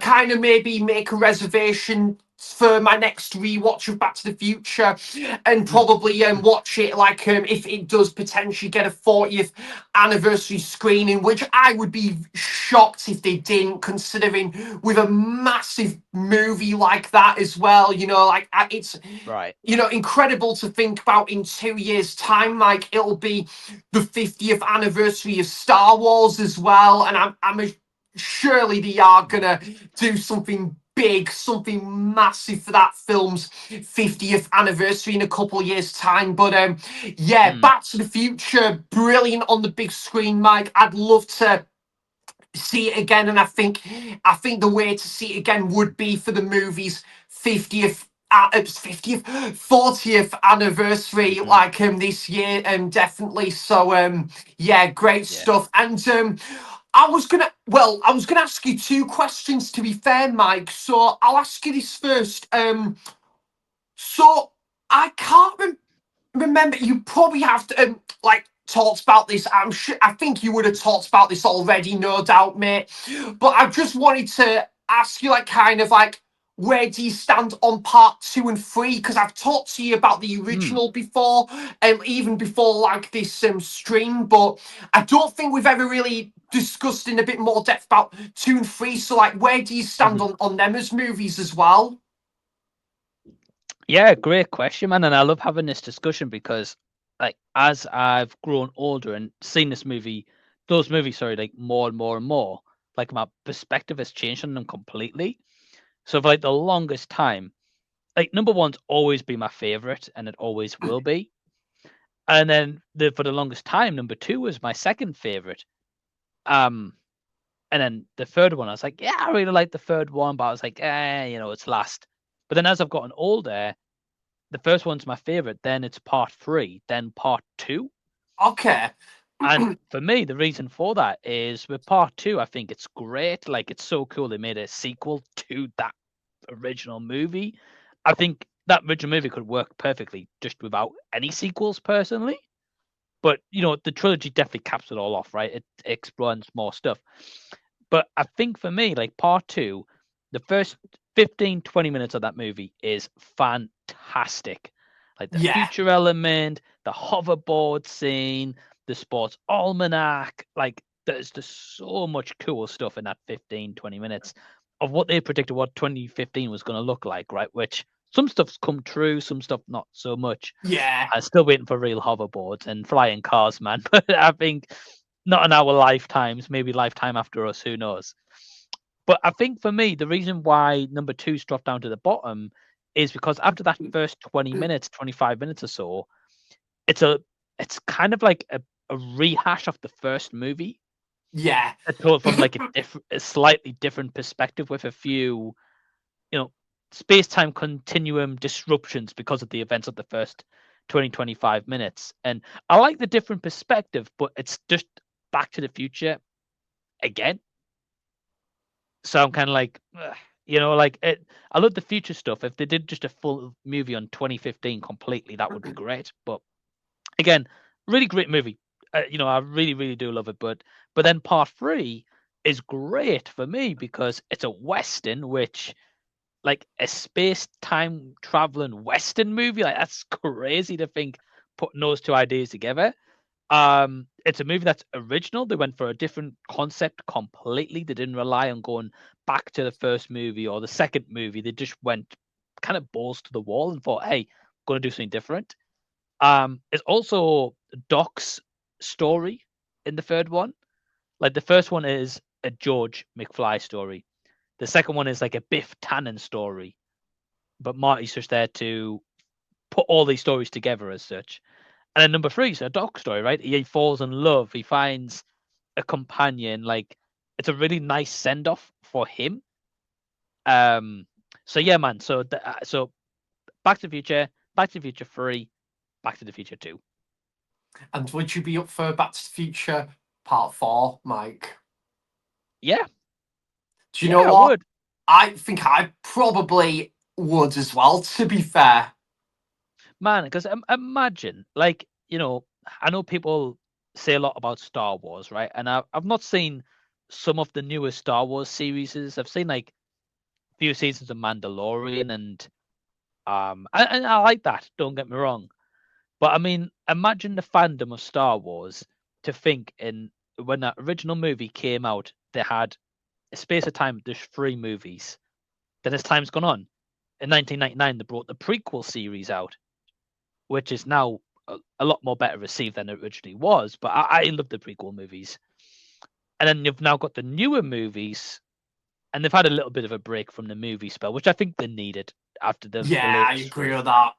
kind of maybe make a reservation for my next rewatch of Back to the Future and Mm, probably watch it like if it does potentially get a 40th anniversary screening, which I would be shocked if they didn't, considering with a massive movie like that as well. You know, like it's right. incredible to think about in 2 years' time. Like it'll be the 50th anniversary of Star Wars as well, and surely they are Mm, gonna do something big, something massive for that film's 50th anniversary in a couple of years' time. But yeah, mm, Back to the Future, brilliant on the big screen, Mike. I'd love to see it again, and I think the way to see it again would be for the movie's 50th 50th 40th anniversary mhm, like this year, definitely. So yeah, great yeah. stuff. And I was gonna ask you two questions, to be fair, Mike, so I'll ask you this first. So I can't remember, you probably have to like talked about this. I'm sure, I think you would have talked about this already, no doubt, mate, but I just wanted to ask you, like, kind of like, where do you stand on part 2 and 3? Because I've talked to you about the Mm. original before, even before like this stream, but I don't think we've ever really discussed in a bit more depth about 2 and 3. So like, where do you stand Mhm. on them as movies as well? Yeah, great question, man. And I love having this discussion because, like, as I've grown older and seen those movies, sorry, like more and more and more, like my perspective has changed on them completely. So for like the longest time, like number one's always been my favorite, and it always will be. And then for the longest time, number two was my second favorite. Um, and then the third one, I was like, yeah, I really like the third one, but I was like, it's last. But then as I've gotten older, the first one's my favorite, then it's part three, then part two. Okay. And for me, the reason for that is with part two, I think it's great. Like, it's so cool they made a sequel to that original movie. I think that original movie could work perfectly just without any sequels, personally. But the trilogy definitely caps it all off, right? It explores more stuff. But I think for me, like part two, the first 15, 20 minutes of that movie is fantastic. Like the Yeah. future element, the hoverboard scene, the sports almanac, like there's just so much cool stuff in that 15, 20 minutes of what they predicted what 2015 was going to look like, right? Which some stuff's come true, some stuff not so much. Yeah. I'm still waiting for real hoverboards and flying cars, man. But I think not in our lifetimes, maybe lifetime after us, who knows? But I think for me, the reason why number two's dropped down to the bottom is because after that first 20 minutes, 25 minutes or so, it's a it's kind of like a rehash of the first movie. Yeah. It's told from like a slightly different perspective with a few, you know, space-time continuum disruptions because of the events of the first 20, 25 minutes. And I like the different perspective, but it's just Back to the Future again. So I'm kind of like, ugh, like I love the future stuff. If they did just a full movie on 2015 completely, that would be great. But again, really great movie. I really, really do love it. But then part three is great for me because it's a western, which like a space time traveling western movie. Like that's crazy to think putting those two ideas together. It's a movie that's original. They went for a different concept completely. They didn't rely on going back to the first movie or the second movie. They just went kind of balls to the wall and thought, "Hey, going to do something different." It's also Doc's story in the third one. Like the first one is a George McFly story. The second one is like a Biff Tannen story, but Marty's just there to put all these stories together as such. And then number three is a Doc story, right? He falls in love. He finds a companion. Like it's a really nice send off for him. Um. So yeah, man. So Back to the Future, Back to the Future three, Back to the Future two. And would you be up for Back to the Future Part 4, Mike? Yeah, Do you yeah, know I what? would, I think I probably would as well, to be fair. man. Because imagine, like I know people say a lot about Star Wars, right? And I've not seen some of the newest Star Wars series. I've seen like a few seasons of Mandalorian and I like that, don't get me wrong. But I mean, imagine the fandom of Star Wars to think in when that original movie came out, they had a space of time, there's three movies. Then as time's gone on, in 1999 they brought the prequel series out, which is now a lot more better received than it originally was. But I love the prequel movies. And then you've now got the newer movies, and they've had a little bit of a break from the movie spell, which I think they needed after the Yeah, I latest agree three. with that.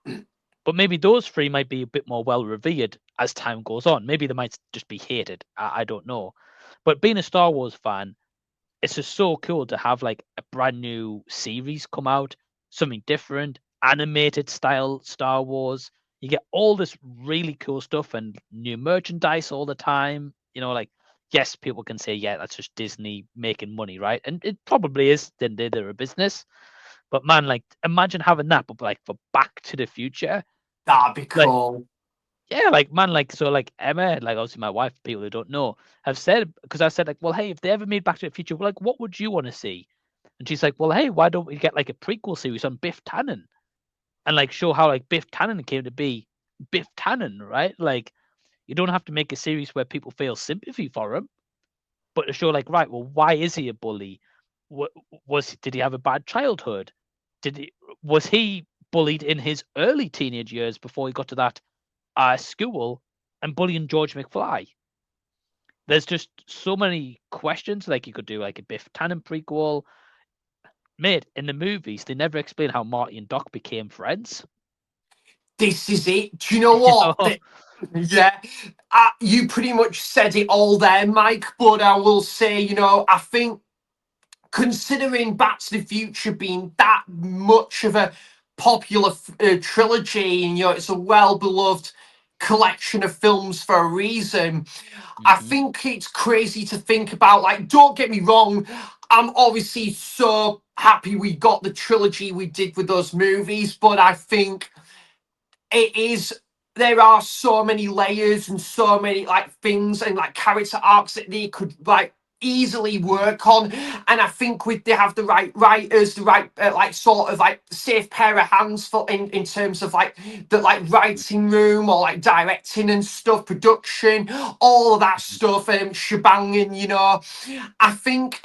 But maybe those three might be a bit more well revered as time goes on. Maybe they might just be hated. I don't know. But being a Star Wars fan, it's just so cool to have like a brand new series come out, something different, animated style Star Wars. You get all this really cool stuff and new merchandise all the time. Like yes, people can say, yeah, that's just Disney making money, right? And it probably is. Then they're a business. But man, like imagine having that, but like for Back to the Future, That'd be like cool. yeah, like man, like so, like Emma, like obviously my wife, people who don't know, have said because I said like, well, hey, if they ever made Back to the Future, like, what would you want to see? And she's like, well, hey, why don't we get like a prequel series on Biff Tannen and like show how like Biff Tannen came to be Biff Tannen, right? Like you don't have to make a series where people feel sympathy for him, but to show like, right, well, why is he a bully? What did he have a bad childhood? Was he bullied in his early teenage years before he got to that school and bullying George McFly? There's just so many questions. Like you could do like a Biff Tannen prequel. Mate, in the movies, they never explain how Marty and Doc became friends. This is it. Do you know You what? know? Yeah, you pretty much said it all there, Mike. But I will say, I think considering Back to the Future being that much of a popular trilogy, and it's a well-beloved collection of films for a reason. I Mm-hmm. think it's crazy to think about. Like, don't get me wrong, I'm obviously so happy we got the trilogy we did with those movies, but I think it is there are so many layers and so many like things and like character arcs that they could like easily work on. And I think with they have the right writers, the right like sort of like safe pair of hands for in terms of like the like writing room or like directing and stuff, production, all of that stuff, shebanging, I think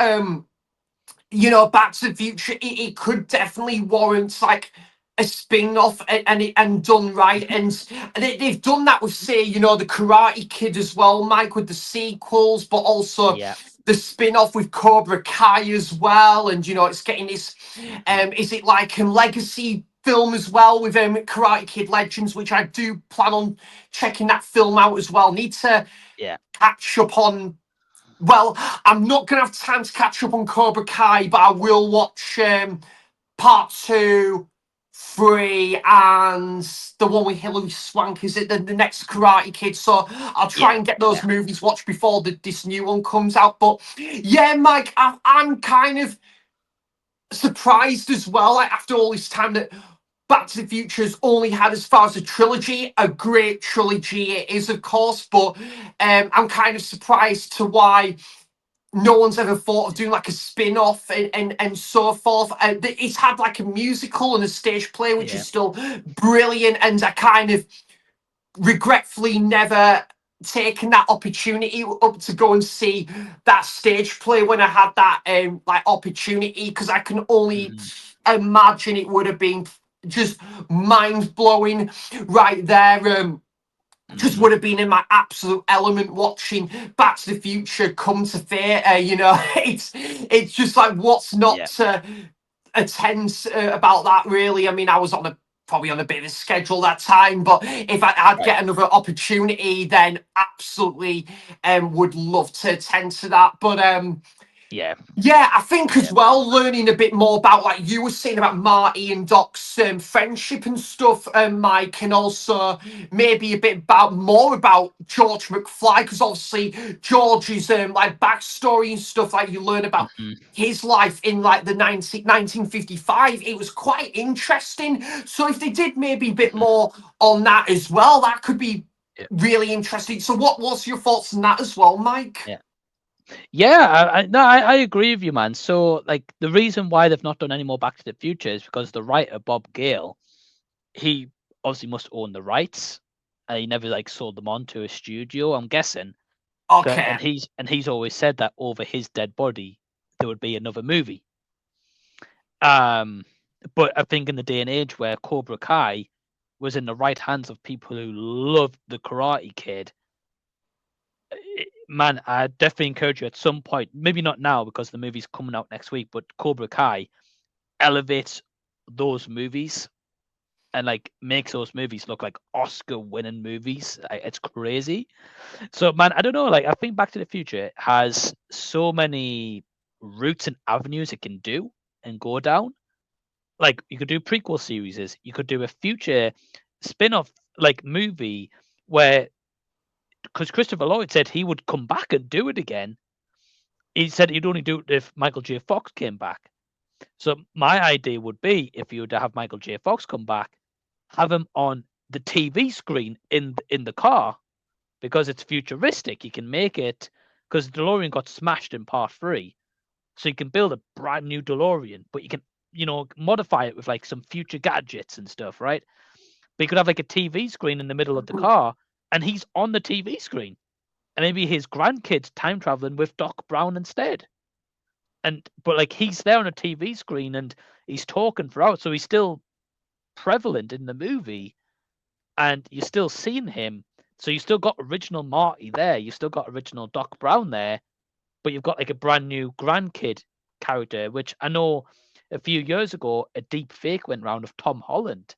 Back to the Future, it could definitely warrant like a spin-off and done right. And they've done that with, say, the Karate Kid as well, Mike, with the sequels, but also Yeah. the spin-off with Cobra Kai as well. And it's getting this Mm-hmm. is it like a legacy film as well with Karate Kid Legends, which I do plan on checking that film out as well. Need to Yeah. catch up on well, I'm not going to have time to catch up on Cobra Kai, but I will watch part two, three, and the one with Hilary Swank. Is it the next Karate Kid? So I'll try Yeah. and get those Yeah. movies watched before this new one comes out. But yeah, Mike, I'm kind of surprised as well. Like after all this time that Back to the Future's only had as far as a trilogy, a great trilogy it is, of course, but I'm kind of surprised to why no one's ever thought of doing like a spin-off and so forth. It's had like a musical and a stage play, which Yeah. is still brilliant, and I kind of regretfully never taken that opportunity up to go and see that stage play when I had that like opportunity, because I can only Mm-hmm. imagine it would have been just mind-blowing right there. Just Mm-hmm. would have been in my absolute element watching Back to the Future come to theatre. It's just like what's not Yeah. to attend about that, really. I mean, I was probably on a bit of a schedule that time, but if I'd Right. get another opportunity, then absolutely would love to attend to that. But Yeah. yeah, I think as Yeah. well, learning a bit more about, like you were saying about Marty and Doc's friendship and stuff, Mike, and also maybe a bit more about George McFly, because obviously George's like backstory and stuff, like you learn about Mm-hmm. his life in like the 1955. It was quite interesting. So if they did maybe a bit Mm-hmm. more on that as well, that could be Yeah. really interesting. So what's your thoughts on that as well, Mike? Yeah. Yeah, no, I agree with you, man. So, like, the reason why they've not done any more Back to the Future is because the writer Bob Gale, he obviously must own the rights, and he never like sold them on to a studio. I'm guessing, Okay. and he's always said that over his dead body there would be another movie. Um, but I think in the day and age where Cobra Kai was in the right hands of people who loved the Karate Kid, man, I definitely encourage you at some point, maybe not now because the movie's coming out next week, but Cobra Kai elevates those movies and like makes those movies look like Oscar winning movies. It's crazy. So man, I don't know, like I think Back to the Future has so many routes and avenues it can do and go down. Like you could do prequel series, you could do a future spin-off like movie where because Christopher Lloyd said he would come back and do it again. He said he'd only do it if Michael J. Fox came back. So my idea would be if you were to have Michael J. Fox come back, have him on the TV screen in the car because it's futuristic. You can make it because DeLorean got smashed in part three. So you can build a brand new DeLorean, but you can, modify it with like some future gadgets and stuff, right? But you could have like a TV screen in the middle of the car, and he's on the TV screen, and maybe his grandkids time traveling with Doc Brown instead. But like he's there on a TV screen and he's talking throughout, so he's still prevalent in the movie, and you're still seeing him. So you still got original Marty there, you still got original Doc Brown there, but you've got like a brand new grandkid character, which I know a few years ago a deep fake went round of Tom Holland,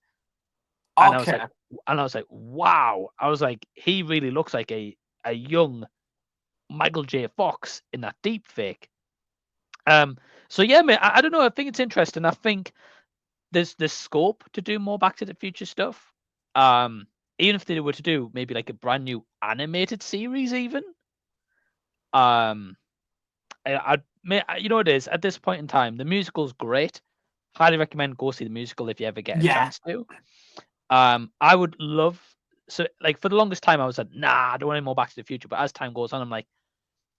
and I was like, Okay. wow. I was like, he really looks like a young Michael J. Fox in that deep fake. So yeah, mate, I don't know. I think it's interesting. I think there's scope to do more Back to the Future stuff. Even if they were to do maybe like a brand new animated series, even. Um, you know what it is at this point in time. The musical's great. Highly recommend go see the musical if you ever get a Yeah. chance to. I would love like for the longest time I was like, nah, I don't want any more Back to the Future. But as time goes on, I'm like,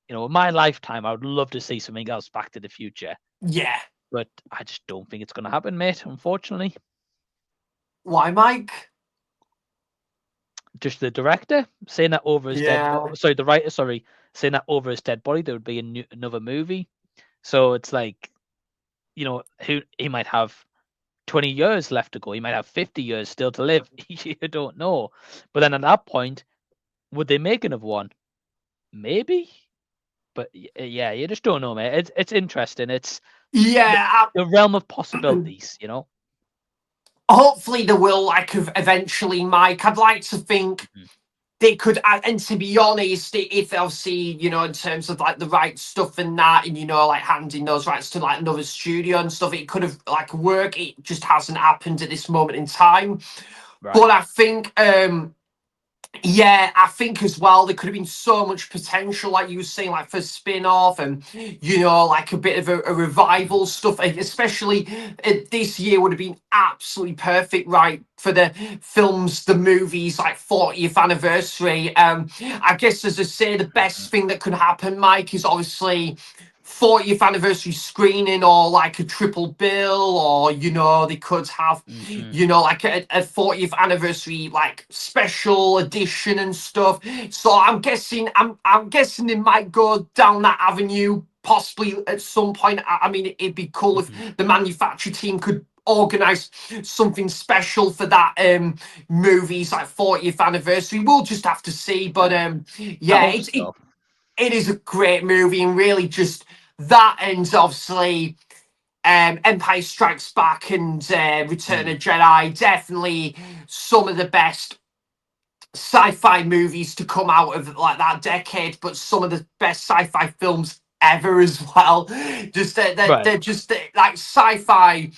in my lifetime, I would love to see something else Back to the Future. Yeah. But I just don't think it's going to happen, mate. Unfortunately, Why, Mike? just the director saying that over his dead. Yeah. Sorry, the writer. Sorry, saying that over his dead body there would be another movie. So it's like, who he might have 20 years left to go. He might have 50 years still to live. You don't know. But then at that point, would they make another one? Maybe. But yeah, you just don't know, mate. It's interesting. It's the, Yeah. the realm of possibilities. Hopefully they will, like, eventually, Mike. I'd like to think Mhm. they could, and to be honest, if they'll see, in terms of like the right stuff and that, and like handing those rights to like another studio and stuff, it could have like worked. It just hasn't happened at this moment in time. Right. But I think yeah, I think as well there could have been so much potential, like you were saying, like for spin-off and like a bit of a Mhm. revival stuff. Especially this year would have been absolutely perfect, right, for the films, the movies, like 40th anniversary. I guess as I say, the best Mhm. thing that could happen, Mike, is obviously 40th anniversary screening or like a triple bill, or they could have Mhm. like a 40th anniversary like special edition and stuff. So I'm guessing they might go down that avenue possibly at some point. I mean, it'd be cool Mhm. if the manufacturer team could organize something special for that movie's like 40th anniversary. We'll just have to see. But Yeah. I yeah, hope so. it is a great movie, and really just that ends obviously Empire Strikes Back and Return Mm. of Jedi, definitely some of the best sci-fi movies to come out of like that decade, but some of the best sci-fi films ever as well. Just Right. they're just like sci-fi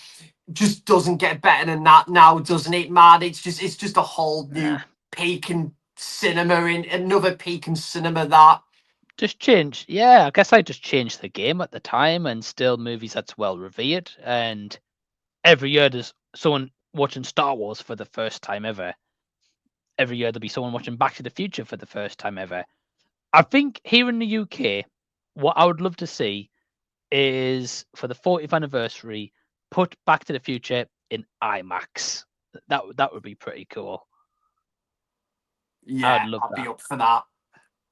just doesn't get better than that now, doesn't it, man? It's just a whole Nah. new peak in cinema, in another peak in cinema that. Just change. Yeah, I guess I just changed the game at the time, and still movies that's well revered. And every year there's someone watching Star Wars for the first time ever. Every year there'll be someone watching Back to the Future for the first time ever. I think here in the UK, what I would love to see is for the 40th anniversary, put Back to the Future in IMAX. That would be pretty cool. I'd Yeah, love I'd be that. up for that.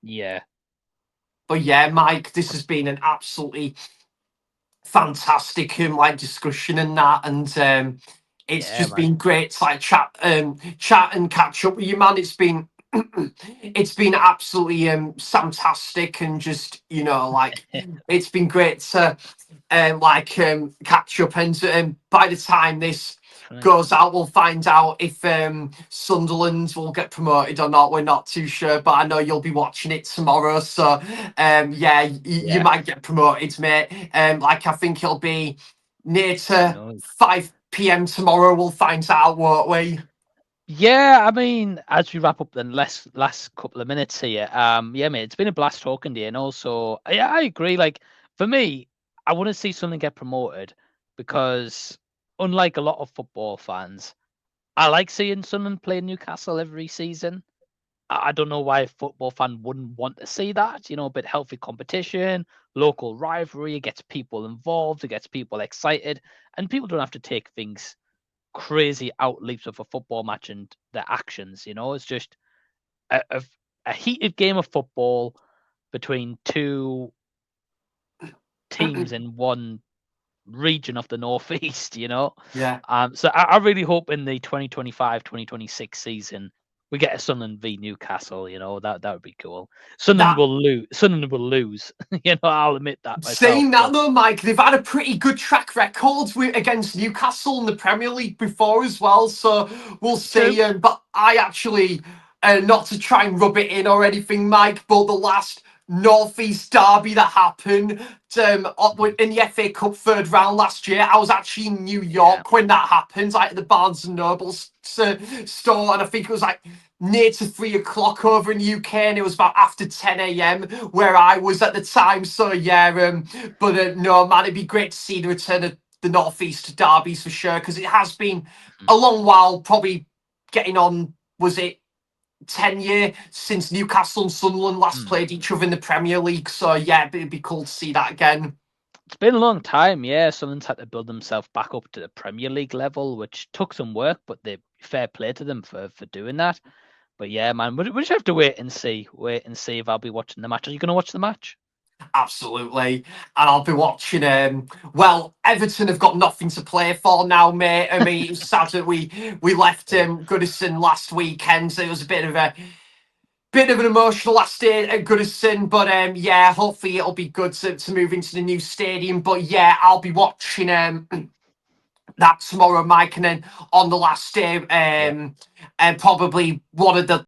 Yeah. But yeah, Mike, this has been an absolutely fantastic like discussion and that, and it's Yeah, just man. been great to like chat and catch up with you, man. It's been it's been absolutely fantastic, and just like it's been great to catch up, and by the time this Definitely. goes out, we'll find out if Sunderland will get promoted or not. We're not too sure, but I know you'll be watching it tomorrow, so yeah, you Yeah. might get promoted, mate. Like I think it'll be near Who to knows? 5 p.m. tomorrow. We'll find out, won't we? Yeah, I mean, as we wrap up the last couple of minutes here, yeah, mate, it's been a blast talking to you, and also, yeah, I agree. Like for me, I want to see something get promoted because, unlike a lot of football fans, I like seeing Sunderland play Newcastle every season. I don't know why a football fan wouldn't want to see that. A bit healthy competition, local rivalry. It gets people involved. It gets people excited, and people don't have to take things crazy out leaps of a football match and their actions. It's just a heated game of football between two teams in one region of the northeast. Yeah. So I really hope in the 2025-2026 season we get a Sunderland v Newcastle. That would be cool. Sunderland That will lose. Sunderland will lose. I'll admit that myself. Saying that though, Mike, they've had a pretty good track record against Newcastle in the Premier League before as well. So we'll True. see. But I actually, not to try and rub it in or anything, Mike, but the last Northeast derby that happened in the FA Cup third round last year, I was actually in New Yeah. York when that happened, like at the Barnes and Noble store, and I think it was like near to 3 o'clock over in the UK, and it was about after 10 a.m. where I was at the time. So yeah, but no, man, it'd be great to see the return of the Northeast derbies for sure, because it has been a long while, probably getting on, was it 10 year since Newcastle and Sunderland last played each other in the Premier League. So yeah, it'd be cool to see that again. It's been a long time, yeah. Sunderland's had to build themselves back up to the Premier League level, which took some work, but they fair play to them for doing that. But yeah, man, we just have to wait and see. Wait and see if I'll be watching the match. Are you going to watch the match? Absolutely. And I'll be watching well, Everton have got nothing to play for now, mate. I mean, it's sad that we left Goodison last weekend, so it was a bit of an emotional last day at Goodison, but yeah, hopefully it'll be good to move into the new stadium. But yeah, I'll be watching that tomorrow, Mike, and then on the last day, and probably one of the